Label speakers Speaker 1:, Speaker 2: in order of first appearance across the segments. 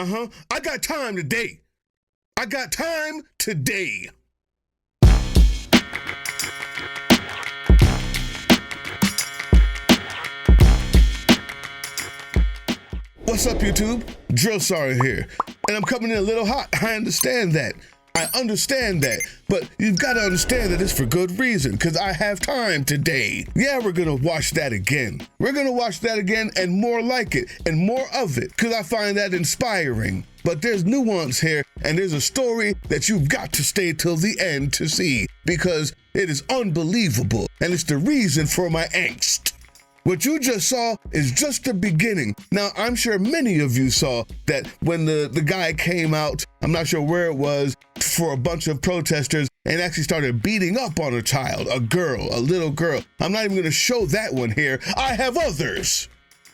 Speaker 1: I got time today. I got time today. What's up, YouTube? Drill Sergeant here. And I'm coming in a little hot. I understand that. But you've got to understand that it's for good reason, because I have time today. Yeah, we're going to watch that again. We're going to watch that again and more like it and more of it, because I find that inspiring. But there's nuance here, and there's a story that you've got to stay till the end to see, because it is unbelievable, and it's the reason for my angst. What you just saw is just the beginning. Now, I'm sure many of you saw that when the guy came out, I'm not sure where it was, for a bunch of protesters and actually started beating up on a child, a little girl. I'm not even gonna show that one here. I have others,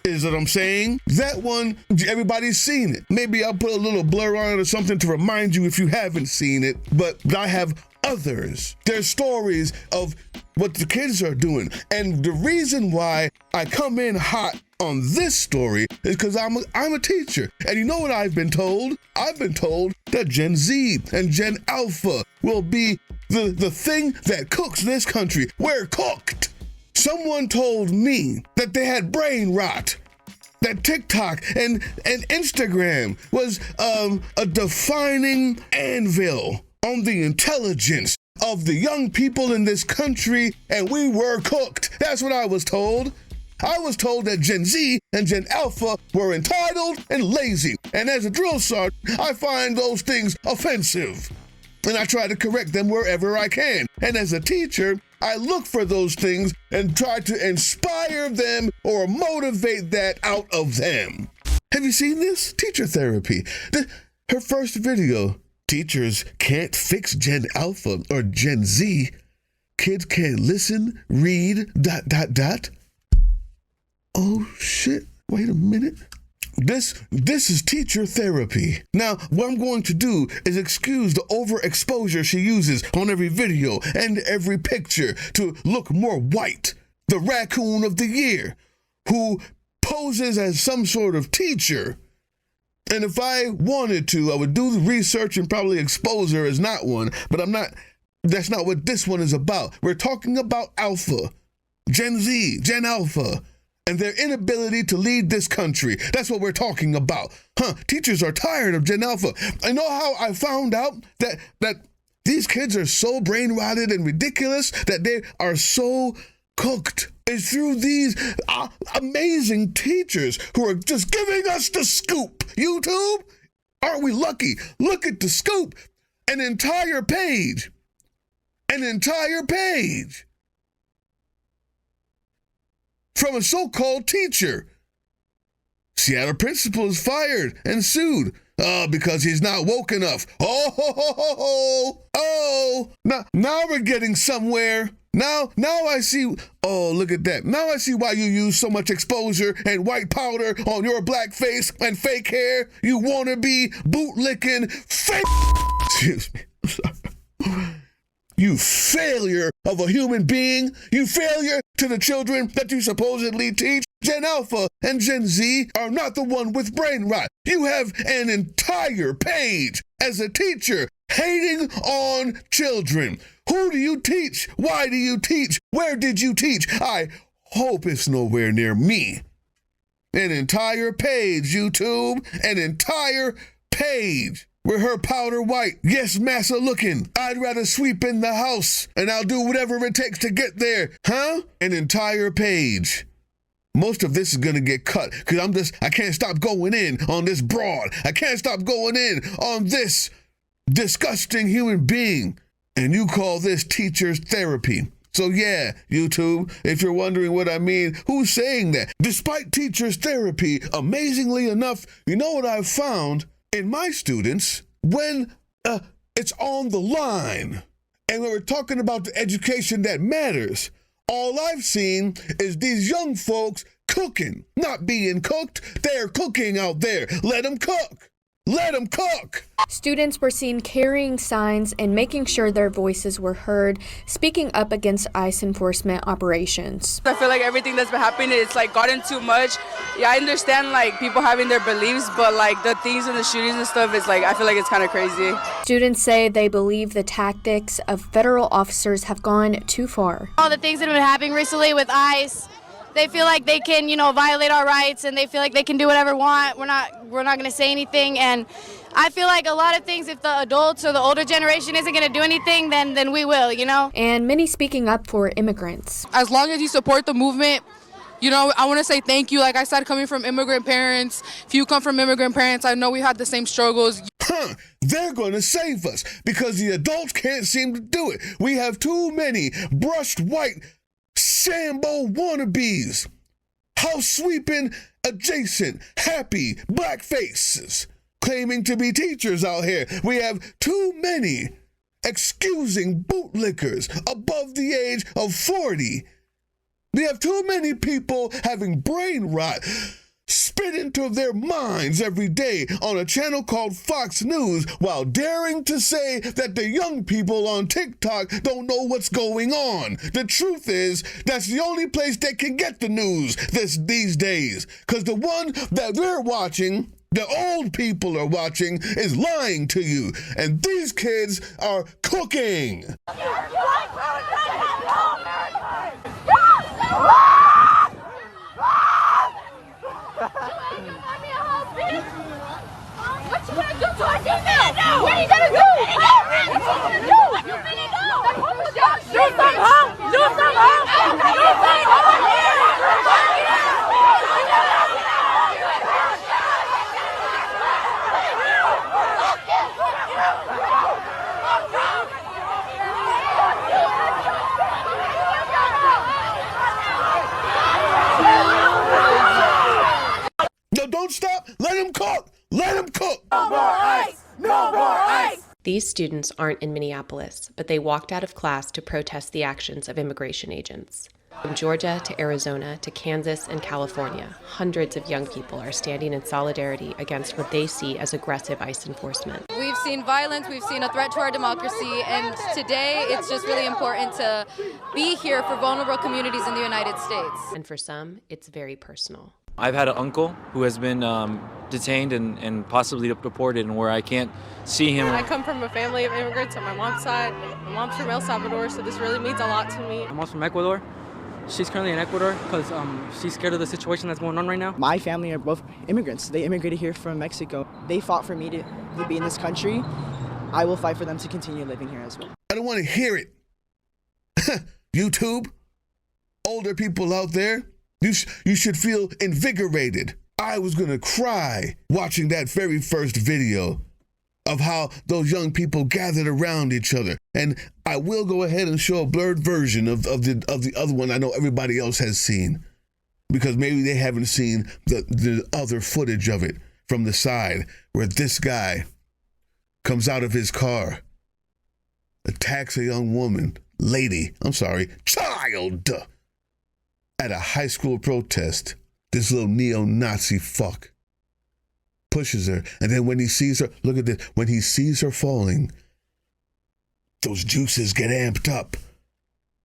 Speaker 1: is what I'm saying. That one, everybody's seen it. Maybe I'll put a little blur on it or something to remind you if you haven't seen it, but I have others. There's stories of what the kids are doing. And the reason why I come in hot on this story is because I'm a teacher. And you know what I've been told? I've been told that Gen Z and Gen Alpha will be the thing that cooks this country. We're cooked. Someone told me that they had brain rot, that TikTok and Instagram was a defining anvil on the intelligence of the young people in this country, and we were cooked. That's what I was told. I was told that Gen Z and Gen Alpha were entitled and lazy. And as a drill sergeant, I find those things offensive. And I try to correct them wherever I can. And as a teacher, I look for those things and try to inspire them or motivate that out of them. Have you seen this? Teacher therapy. Her first video. Teachers can't fix Gen Alpha or Gen Z. Kids can't listen, read, ... Oh shit, wait a minute. This is teacher therapy. Now, what I'm going to do is excuse the overexposure she uses on every video and every picture to look more white. The raccoon of the year, who poses as some sort of teacher. And if I wanted to, I would do the research and probably expose her as not one, but I'm not. That's not what this one is about. We're talking about Alpha, Gen Z, Gen Alpha, and their inability to lead this country. That's what we're talking about. Teachers are tired of Gen Alpha. I know how I found out that these kids are so brain rotted and ridiculous that they are so cooked. Is through these amazing teachers who are just giving us the scoop. YouTube, aren't we lucky? Look at the scoop. An entire page from a so-called teacher. Seattle principal is fired and sued because he's not woke enough. Now we're getting somewhere. Now I see, look at that. Now I see why you use so much exposure and white powder on your black face and fake hair. You wannabe, boot-licking, fake... Excuse me, I'm sorry. You failure of a human being. You failure to the children that you supposedly teach. Gen Alpha and Gen Z are not the one with brain rot. You have an entire page as a teacher hating on children. Who do you teach? Why do you teach? Where did you teach? I hope it's nowhere near me. An entire page, YouTube. An entire page. With her powder white, yes, massa looking. I'd rather sweep in the house, and I'll do whatever it takes to get there. An entire page. Most of this is gonna get cut, because I can't stop going in on this broad. I can't stop going in on this disgusting human being. And you call this teacher's therapy. So yeah, YouTube, if you're wondering what I mean, who's saying that? Despite teacher's therapy, amazingly enough, you know what I've found? In my students, when it's on the line, and when we're talking about the education that matters, all I've seen is these young folks cooking, not being cooked. They're cooking out there. Let them cook. let them cook.
Speaker 2: Students were seen carrying signs and making sure their voices were heard, speaking up against ICE enforcement operations.
Speaker 3: I feel like everything that's been happening, it's like gotten too much. Yeah, I understand like people having their beliefs, but like the things and the shootings and stuff, it's like, I feel like it's kind of crazy.
Speaker 2: Students say they believe the tactics of federal officers have gone too far.
Speaker 4: All the things that have been happening recently with ICE, they feel like they can, violate our rights, and they feel like they can do whatever they want. We're not going to say anything, and I feel like a lot of things, if the adults or the older generation isn't going to do anything, then we will,
Speaker 2: And many speaking up for immigrants.
Speaker 5: As long as you support the movement, I want to say thank you. Like I said, coming from immigrant parents, if you come from immigrant parents, I know we had the same struggles.
Speaker 1: They're going to save us because the adults can't seem to do it. We have too many brushed white Sambo wannabes, house sweeping adjacent, happy black faces, claiming to be teachers out here. We have too many excusing bootlickers above the age of 40. We have too many people having brain rot spit into their minds every day on a channel called Fox News while daring to say that the young people on TikTok don't know what's going on. The truth is, that's the only place they can get the news these days, because the one that they're watching, the old people are watching, is lying to you, and these kids are cooking.
Speaker 4: What you gonna do to our female? What are you gonna do? Do something! Do
Speaker 1: No, don't stop. Let him cook. Let him cook.
Speaker 4: No more ICE! No more ICE!
Speaker 6: These students aren't in Minneapolis, but they walked out of class to protest the actions of immigration agents. From Georgia to Arizona to Kansas and California, hundreds of young people are standing in solidarity against what they see as aggressive ICE enforcement.
Speaker 7: We've seen violence, we've seen a threat to our democracy, and today it's just really important to be here for vulnerable communities in the United States.
Speaker 6: And for some, it's very personal.
Speaker 8: I've had an uncle who has been detained and possibly deported, and where I can't see him.
Speaker 9: I come from a family of immigrants on my mom's side. My mom's from El Salvador, so this really means a lot to me.
Speaker 10: My mom's from Ecuador. She's currently in Ecuador because she's scared of the situation that's going on right now.
Speaker 11: My family are both immigrants. They immigrated here from Mexico. They fought for me to be in this country. I will fight for them to continue living here as well.
Speaker 1: I don't want to hear it. YouTube, older people out there, you should feel invigorated. I was going to cry watching that very first video of how those young people gathered around each other. And I will go ahead and show a blurred version of the other one I know everybody else has seen, because maybe they haven't seen the other footage of it from the side, where this guy comes out of his car, attacks a young woman, child, at a high school protest. This little neo-Nazi fuck pushes her, and then when he sees her, look at this, when he sees her falling, those juices get amped up,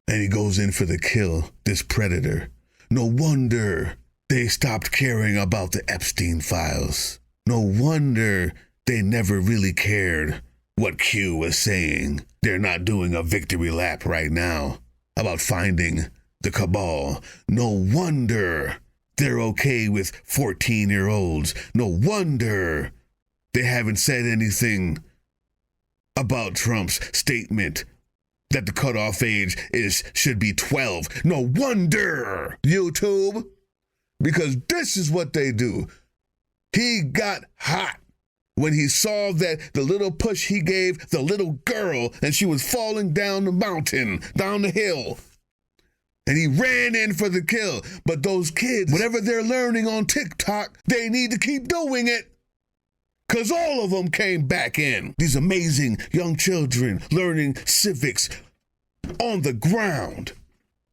Speaker 1: and he goes in for the kill, this predator. No wonder they stopped caring about the Epstein files. No wonder they never really cared what Q was saying. They're not doing a victory lap right now about finding the cabal. No wonder they're okay with 14-year-olds. No wonder they haven't said anything about Trump's statement that the cutoff age should be 12. No wonder, YouTube, because this is what they do. He got hot when he saw that the little push he gave the little girl, and she was falling down the mountain, down the hill. And he ran in for the kill. But those kids, whatever they're learning on TikTok, they need to keep doing it. Because all of them came back in. These amazing young children learning civics on the ground,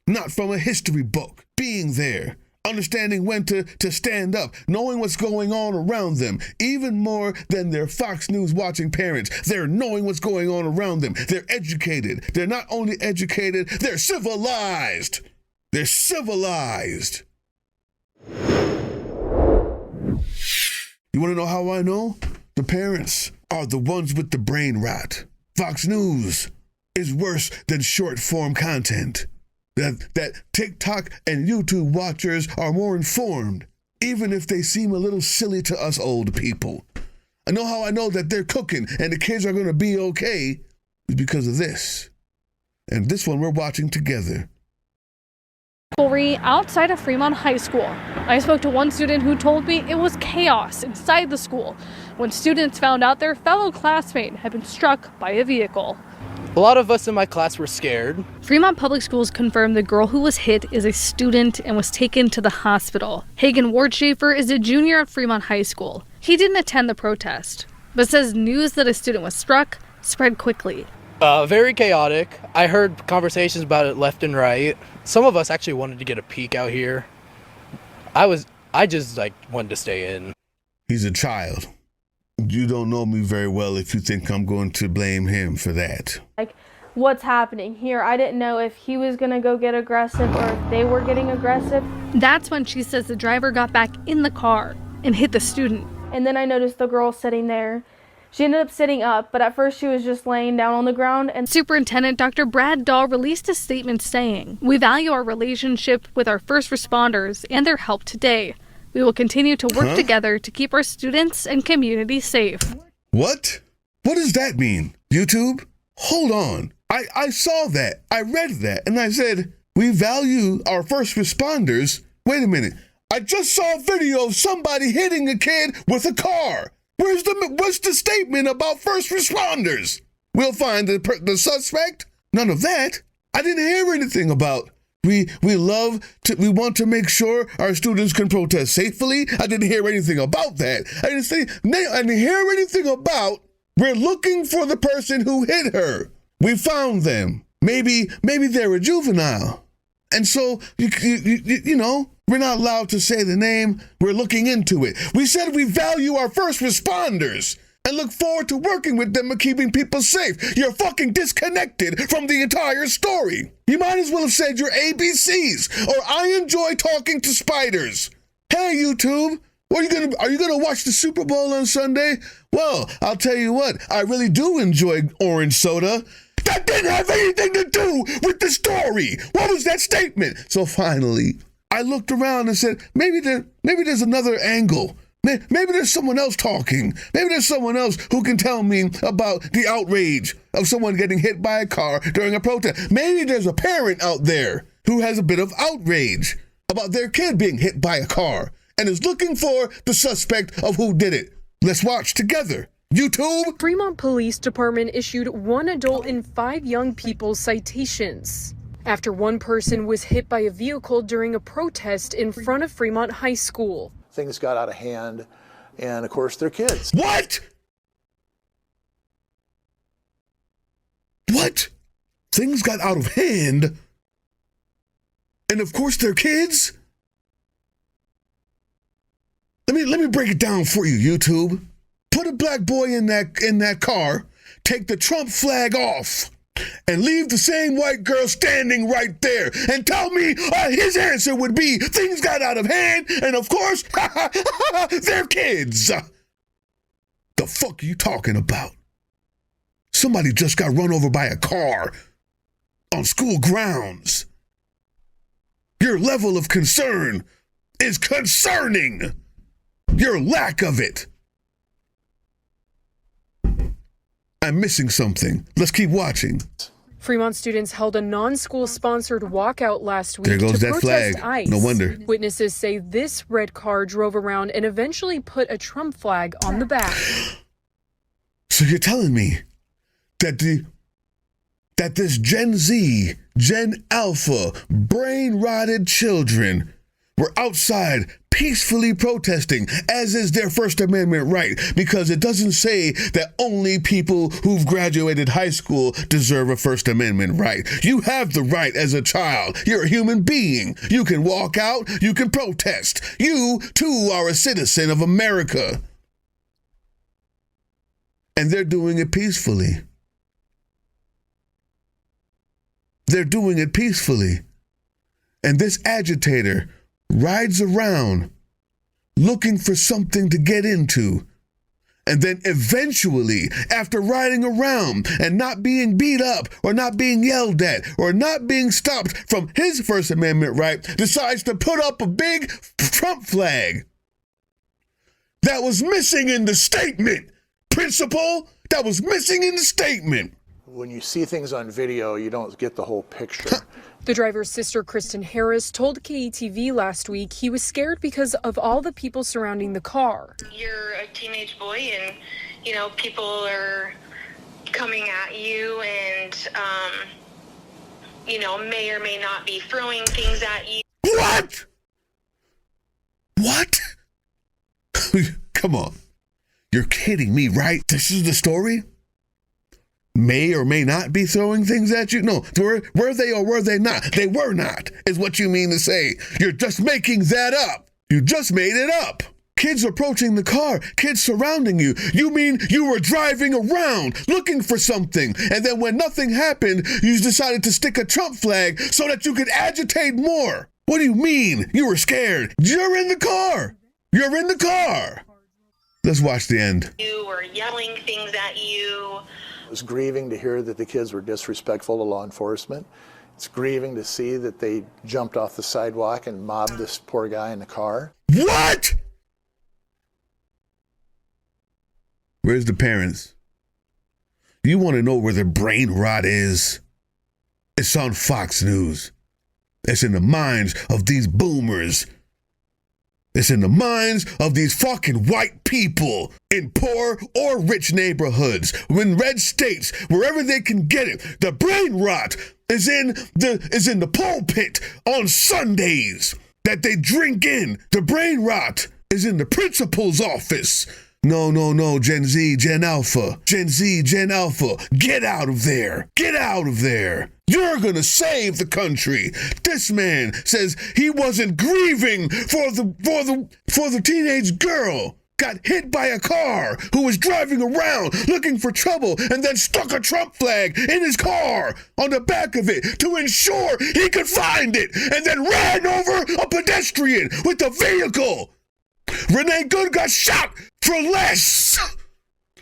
Speaker 1: not from a history book, being there, understanding when to stand up, knowing what's going on around them, even more than their Fox News watching parents. They're knowing what's going on around them. They're educated. They're not only educated, they're civilized. They're civilized. You want to know how I know? The parents are the ones with the brain rot. Fox News is worse than short form content. That TikTok and YouTube watchers are more informed, even if they seem a little silly to us old people. I know how I know that they're cooking and the kids are going to be okay is because of this. And this one we're watching together.
Speaker 12: Outside of Fremont High School, I spoke to one student who told me it was chaos inside the school when students found out their fellow classmate had been struck by a vehicle.
Speaker 13: A lot of us in my class were scared.
Speaker 12: Fremont Public Schools confirmed the girl who was hit is a student and was taken to the hospital. Hagen Wardschaefer is a junior at Fremont High School. He didn't attend the protest, but says news that a student was struck spread quickly.
Speaker 13: Very chaotic. I heard conversations about it left and right. Some of us actually wanted to get a peek out here. I just wanted to stay in.
Speaker 1: He's a child. You don't know me very well if you think I'm going to blame him for that.
Speaker 14: What's happening here? I didn't know if he was going to go get aggressive or if they were getting aggressive.
Speaker 12: That's when she says the driver got back in the car and hit the student.
Speaker 14: And then I noticed the girl sitting there. She ended up sitting up, but at first she was just laying down on the ground. And
Speaker 12: Superintendent Dr. Brad Dahl released a statement saying, "We value our relationship with our first responders and their help today. We will continue to work together to keep our students and community safe."
Speaker 1: What? What does that mean? YouTube? Hold on. I saw that. I read that. And I said, we value our first responders. Wait a minute. I just saw a video of somebody hitting a kid with a car. What's the statement about first responders? We'll find the suspect? None of that. I didn't hear anything about we want to make sure our students can protest safely. I didn't hear anything about that. I didn't hear anything about we're looking for the person who hit her. We found them. Maybe they're a juvenile. And so, you know, we're not allowed to say the name. We're looking into it. We said we value our first responders and look forward to working with them and keeping people safe. You're fucking disconnected from the entire story. You might as well have said your ABCs or I enjoy talking to spiders. Hey, YouTube, are you gonna watch the Super Bowl on Sunday? Well, I'll tell you what, I really do enjoy orange soda. That didn't have anything to do with the story. What was that statement? So finally, I looked around and said, maybe there's another angle. Maybe there's someone else talking. Maybe there's someone else who can tell me about the outrage of someone getting hit by a car during a protest. Maybe there's a parent out there who has a bit of outrage about their kid being hit by a car and is looking for the suspect of who did it. Let's watch together. YouTube?
Speaker 15: Fremont Police Department issued 1 adult and 5 young people citations after one person was hit by a vehicle during a protest in front of Fremont High School.
Speaker 16: Things got out of hand, and of course, they're kids.
Speaker 1: What? What? Things got out of hand, and of course, they're kids? Let me break it down for you, YouTube. Put a black boy in that car, take the Trump flag off, and leave the same white girl standing right there and tell me his answer would be things got out of hand and of course they're kids. The fuck are you talking about? Somebody just got run over by a car on school grounds. Your level of concern is concerning. Your lack of it. I'm missing something. Let's keep watching.
Speaker 15: Fremont students held a non-school sponsored walkout last week
Speaker 1: there goes
Speaker 15: to
Speaker 1: that
Speaker 15: protest
Speaker 1: flag.
Speaker 15: ICE.
Speaker 1: No wonder.
Speaker 15: Witnesses say this red car drove around and eventually put a Trump flag on the back.
Speaker 1: So you're telling me that this Gen Z, Gen Alpha, brain-rotted children were outside peacefully protesting, as is their First Amendment right, because it doesn't say that only people who've graduated high school deserve a First Amendment right. You have the right as a child. You're a human being. You can walk out, you can protest. You, too, are a citizen of America. And they're doing it peacefully. They're doing it peacefully. And this agitator rides around looking for something to get into. And then eventually, after riding around and not being beat up or not being yelled at or not being stopped from his First Amendment right, decides to put up a big Trump flag. That was missing in the statement. Principle, that was missing in the statement.
Speaker 16: When you see things on video, you don't get the whole picture.
Speaker 15: The driver's sister, Kristen Harris, told KETV last week he was scared because of all the people surrounding the car.
Speaker 17: You're a teenage boy and, people are coming at you and, may or may not be throwing things at you.
Speaker 1: What? What? Come on. You're kidding me, right? This is the story? May or may not be throwing things at you? No, were they or were they not? They were not, is what you mean to say. You're just making that up. You just made it up. Kids approaching the car, kids surrounding you. You mean you were driving around looking for something, and then when nothing happened, you decided to stick a Trump flag so that you could agitate more. What do you mean? You were scared. You're in the car. You're in the car. Let's watch the end.
Speaker 17: You were yelling things at you.
Speaker 16: It was grieving to hear that the kids were disrespectful to law enforcement. It's grieving to see that they jumped off the sidewalk and mobbed this poor guy in the car.
Speaker 1: What? Where's the parents? You want to know where the brain rot is? It's on Fox News. It's in the minds of these boomers. It's in the minds of these fucking white people in poor or rich neighborhoods, in red states, wherever they can get it. The brain rot is in the pulpit on Sundays that they drink in. The brain rot is in the principal's office. No, Gen Z, Gen Alpha. Gen Z, Gen Alpha. Get out of there. Get out of there. You're gonna save the country. This man says he wasn't grieving for the teenage girl. Got hit by a car who was driving around looking for trouble and then stuck a Trump flag in his car on the back of it to ensure he could find it, and then ran over a pedestrian with the vehicle. Renee Good got shot for less.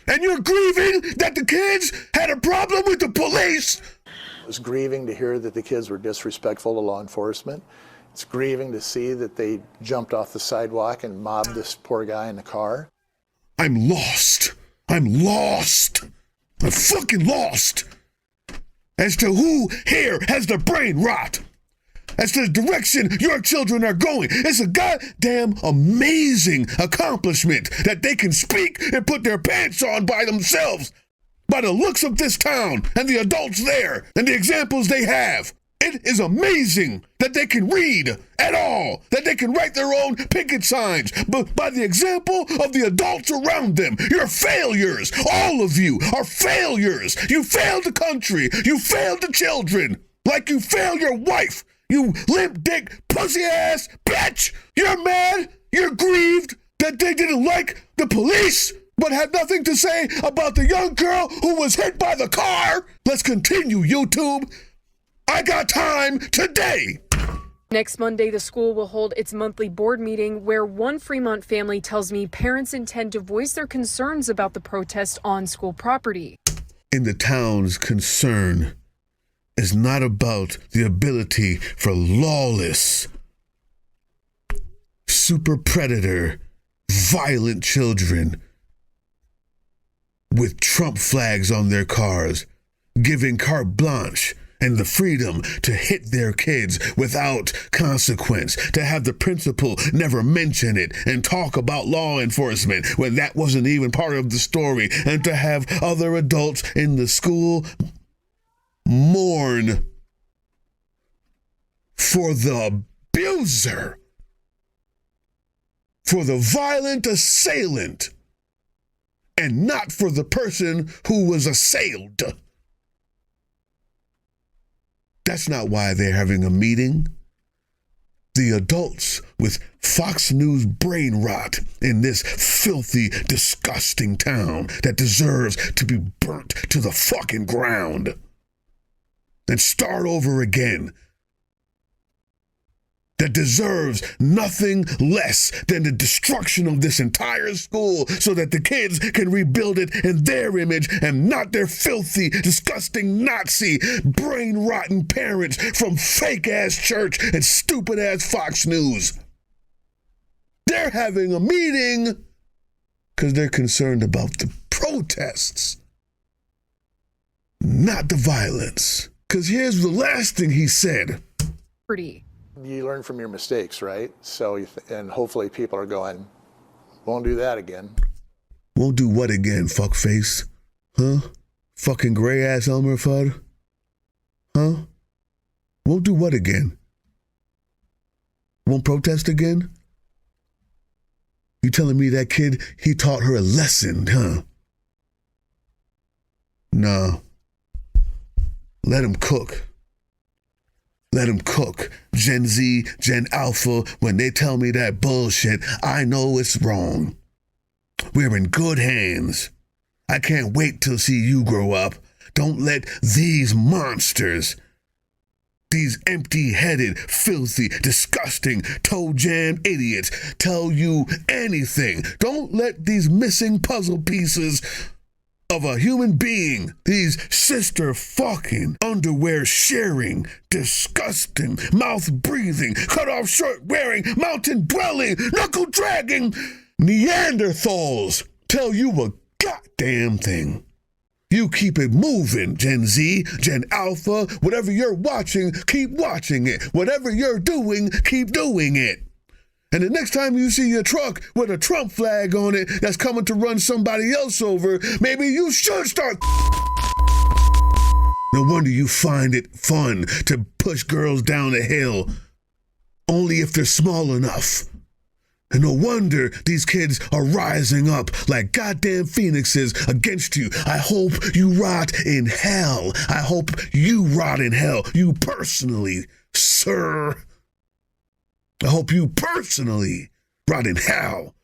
Speaker 1: And you're grieving that the kids had a problem with the police?
Speaker 16: It was grieving to hear that the kids were disrespectful to law enforcement. It's grieving to see that they jumped off the sidewalk and mobbed this poor guy in the car.
Speaker 1: I'm lost. I'm lost. I'm fucking lost as to who here has the brain rot, as to the direction your children are going. It's a goddamn amazing accomplishment that they can speak and put their pants on by themselves, by the looks of this town and the adults there and the examples they have. It is amazing that they can read at all, that they can write their own picket signs, but by the example of the adults around them. You're failures. All of you are failures. You failed the country. You failed the children, like you failed your wife. You limp dick, pussy ass bitch! You're mad, you're grieved that they didn't like the police, but had nothing to say about the young girl who was hit by the car. Let's continue, YouTube. I got time today.
Speaker 15: Next Monday, the school will hold its monthly board meeting where one Fremont family tells me parents intend to voice their concerns about the protest on school property.
Speaker 1: In the town's concern is not about the ability for lawless, super predator, violent children with Trump flags on their cars, giving carte blanche and the freedom to hit their kids without consequence, to have the principal never mention it and talk about law enforcement when that wasn't even part of the story, and to have other adults in the school mourn for the abuser. for the violent assailant and not for the person who was assailed. That's not why they're having a meeting. The adults with Fox News brain rot in this filthy, disgusting town that deserves to be burnt to the fucking ground and start over again, that deserves nothing less than the destruction of this entire school so that the kids can rebuild it in their image and not their filthy, disgusting Nazi, brain-rotten parents from fake-ass church and stupid-ass Fox News. They're having a meeting because they're concerned about the protests, not the violence. Because here's the last thing he said.
Speaker 16: You learn from your mistakes, right? So, and hopefully people are going, won't do that again.
Speaker 1: Won't do what again, fuckface? Huh? Fucking gray-ass Elmer Fudd? Huh? Won't do what again? Won't protest again? You telling me that kid, he taught her a lesson, huh? No. Let him cook. Let them cook. Gen Z, Gen Alpha, when they tell me that bullshit, I know it's wrong. We're in good hands. I can't wait to see you grow up. Don't let these monsters, these empty-headed, filthy, disgusting, toe-jammed idiots tell you anything. Don't let these missing puzzle pieces of a human being, these sister fucking, underwear sharing, disgusting, mouth breathing, cut off shirt wearing, mountain dwelling, knuckle dragging Neanderthals tell you a goddamn thing. You keep it moving, Gen Z, Gen Alpha, whatever you're watching, keep watching it. Whatever you're doing, keep doing it. And the next time you see a truck with a Trump flag on it that's coming to run somebody else over, maybe you should start. No wonder you find it fun to push girls down a hill, only if they're small enough. And no wonder these kids are rising up like goddamn phoenixes against you. I hope you rot in hell. I hope you rot in hell. You personally, sir. I hope you personally rot in hell.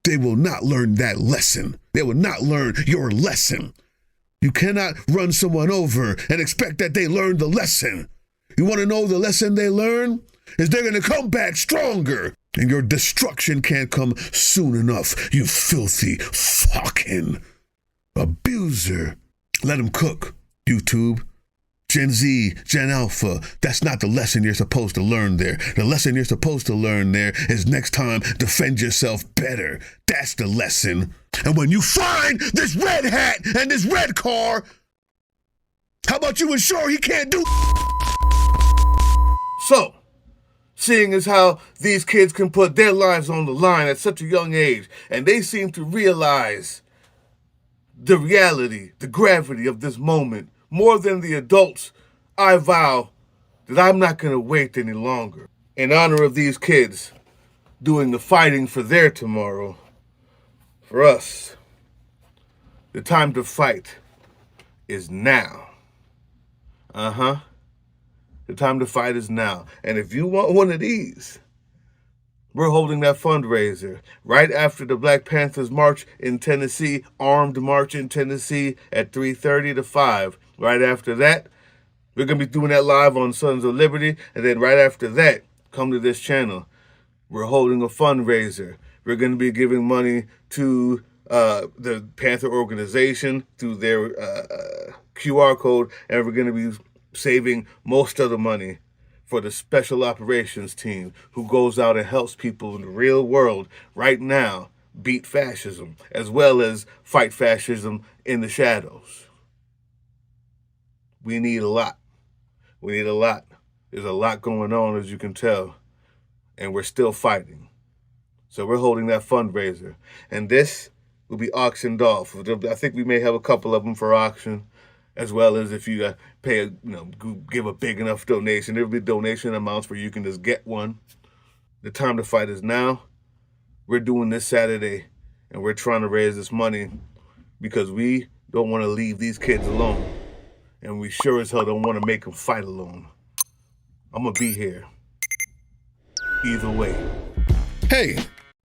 Speaker 1: They will not learn that lesson. They will not learn your lesson. You cannot run someone over and expect that they learn the lesson. You want to know the lesson they learn? Is they're going to come back stronger. And your destruction can't come soon enough, you filthy fucking abuser. Let them cook, YouTube. Gen Z, Gen Alpha, that's not the lesson you're supposed to learn there. The lesson you're supposed to learn there is next time, defend yourself better. That's the lesson. And when you find this red hat and this red car, how about you ensure he can't do? So, seeing as how these kids can put their lives on the line at such a young age, and they seem to realize the reality, the gravity of this moment, more than the adults, I vow that I'm not going to wait any longer. In honor of these kids doing the fighting for their tomorrow, for us, the time to fight is now. The time to fight is now. And if you want one of these, we're holding that fundraiser right after the Black Panthers march in Tennessee, armed march in Tennessee at 3:30 to 5. Right after that, we're going to be doing that live on Sons of Liberty. And then right after that, come to this channel. We're holding a fundraiser. We're going to be giving money to the Panther organization through their QR code. And we're going to be saving most of the money for the special operations team who goes out and helps people in the real world right now beat fascism, as well as fight fascism in the shadows. We need a lot. We need a lot. There's a lot going on, as you can tell, and we're still fighting. So we're holding that fundraiser, and this will be auctioned off. I think we may have a couple of them for auction, as well as if you pay, give a big enough donation. There'll be donation amounts where you can just get one. The time to fight is now. we're doing this Saturday, and we're trying to raise this money because we don't want to leave these kids alone. And we sure as hell don't want to make them fight alone. I'm going to be here. Either way. Hey,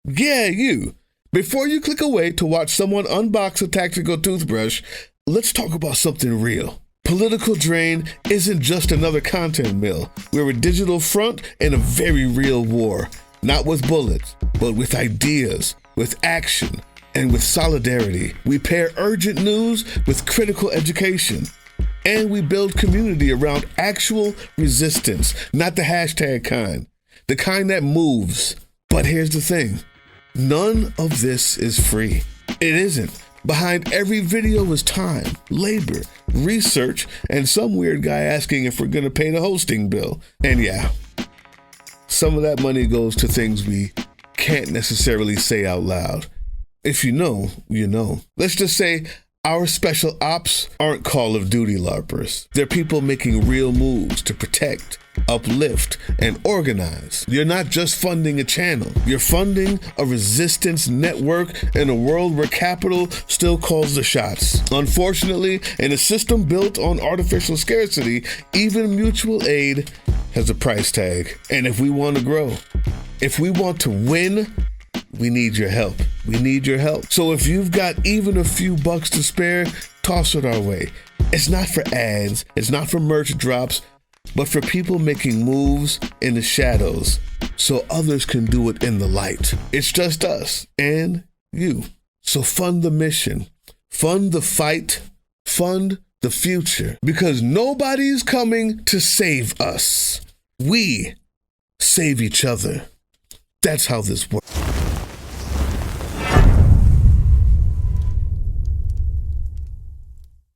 Speaker 1: yeah, you. Before you click away to watch someone unbox a tactical toothbrush, let's talk about something real. Political Drain isn't just another content mill. We're a digital front in a very real war. Not with bullets, but with ideas, with action, and with solidarity. We pair urgent news with critical education. And we build community around actual resistance, not the hashtag kind. The kind that moves. But here's the thing. None of this is free. It isn't. Behind every video is time, labor, research, and some weird guy asking if we're going to pay the hosting bill. And yeah, some of that money goes to things we can't necessarily say out loud. If you know, you know. Let's just say our special ops aren't Call of Duty LARPers. They're people making real moves to protect, uplift, and organize. You're not just funding a channel. You're funding a resistance network in a world where capital still calls the shots. Unfortunately, in a system built on artificial scarcity, even mutual aid has a price tag. And if we want to grow, if we want to win, we need your help. We need your help. So if you've got even a few bucks to spare, toss it our way. It's not for ads. It's not for merch drops, but for people making moves in the shadows so others can do it in the light. It's just us and you. So fund the mission, fund the fight, fund the future, because nobody's coming to save us. We save each other. That's how this works.